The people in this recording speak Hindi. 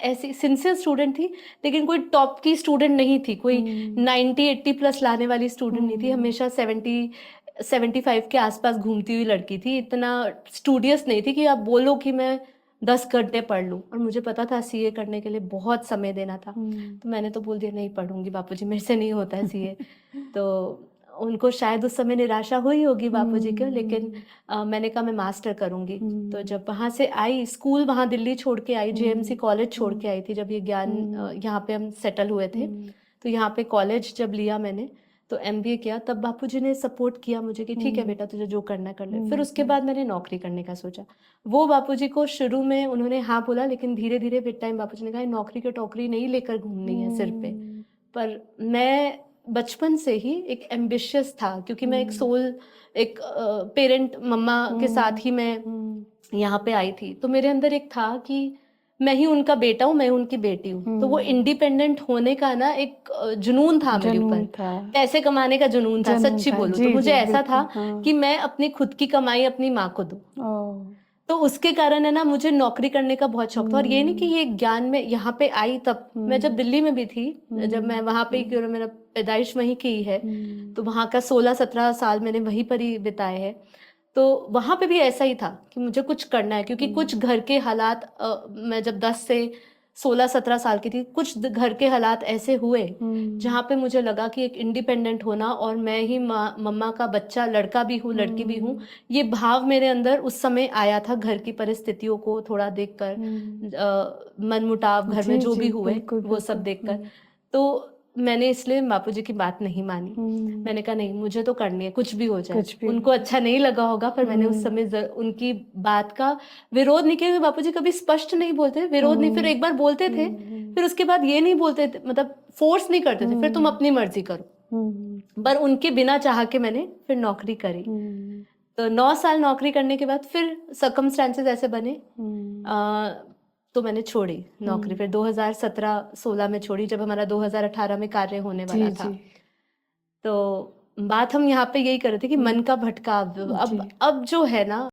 ऐसी सिंसियर स्टूडेंट थी, लेकिन कोई टॉप की स्टूडेंट नहीं थी, कोई 90-80 प्लस लाने वाली स्टूडेंट नहीं थी, हमेशा 70-75 के आसपास घूमती हुई लड़की थी। इतना स्टूडियस नहीं थी कि आप बोलो कि मैं 10 घंटे पढ़ लूँ। और मुझे पता था सीए करने के लिए बहुत समय देना था, तो मैंने तो बोल दिया नहीं पढ़ूंगी बापूजी, मेरे से नहीं होता है सीए। तो उनको शायद उस समय निराशा हुई होगी बापूजी को, लेकिन मैंने कहा मैं मास्टर करूंगी। तो जब वहाँ से आई, स्कूल वहाँ दिल्ली छोड़ के आई, जेएमसी कॉलेज छोड़ के आई थी जब ये ज्ञान यहाँ पे हम सेटल हुए थे। तो यहाँ पे कॉलेज जब लिया मैंने, तो एमबीए किया, तब बापूजी ने सपोर्ट किया मुझे कि ठीक है बेटा तुझे जो करना है कर ले। फिर उसके बाद मैंने नौकरी करने का सोचा। वो बापूजी को शुरू में उन्होंने हाँ बोला, लेकिन धीरे धीरे विद टाइम बापूजी ने कहा नौकरी की टोकरी नहीं लेकर घूमनी है सिर पे। पर मैं बचपन से ही एक एम्बिशियस था, क्योंकि मैं एक पेरेंट मम्मा के साथ ही मैं यहाँ पे आई थी। तो मेरे अंदर एक था कि मैं ही उनका बेटा हूँ, मैं उनकी बेटी हूँ। तो वो इंडिपेंडेंट होने का ना एक जुनून था मेरे ऊपर, पैसे कमाने का जुनून था। सच्ची बोलूं तो मुझे ऐसा था कि मैं अपनी खुद की कमाई अपनी माँ को दूं। तो उसके कारण है ना, मुझे नौकरी करने का बहुत शौक था। और ये नहीं कि ये ज्ञान में यहाँ पे आई तब, मैं जब दिल्ली में भी थी, जब मैं वहां पे, क्योंकि मेरा पैदाइश वहीं की है, तो वहां का 16-17 साल मैंने वहीं पर ही बिताए हैं। तो वहां पे भी ऐसा ही था कि मुझे कुछ करना है, क्योंकि कुछ घर के हालात, मैं जब 10 से 16-17 साल की थी, कुछ घर के हालात ऐसे हुए जहाँ पे मुझे लगा कि एक इंडिपेंडेंट होना, और मैं ही मम्मा का बच्चा, लड़का भी हूँ लड़की भी हूँ, ये भाव मेरे अंदर उस समय आया था। घर की परिस्थितियों को थोड़ा देखकर, मनमुटाव घर में जो भी हुए वो सब देखकर, तो मैंने इसलिए बापूजी की बात नहीं मानी। मैंने कहा नहीं, मुझे तो करनी है, कुछ भी हो जाए। उनको अच्छा नहीं लगा होगा, पर मैंने उस समय उनकी बात का विरोध नहीं किया। बापूजी कभी स्पष्ट नहीं बोलते थे, विरोध नहीं, फिर एक बार बोलते थे, फिर उसके बाद ये नहीं बोलते थे, मतलब फोर्स नहीं करते थे, फिर तुम अपनी मर्जी करो। पर उनके बिना चाह के मैंने फिर नौकरी करी। तो 9 साल नौकरी करने के बाद फिर सर्कमस्टेंसेस ऐसे बने, तो मैंने छोड़ी नौकरी। फिर 2017-16 में छोड़ी, जब हमारा 2018 में कार्य होने वाला था। तो बात हम यहाँ पे यही कर रहे थे कि मन का भटकाव अब जो है ना,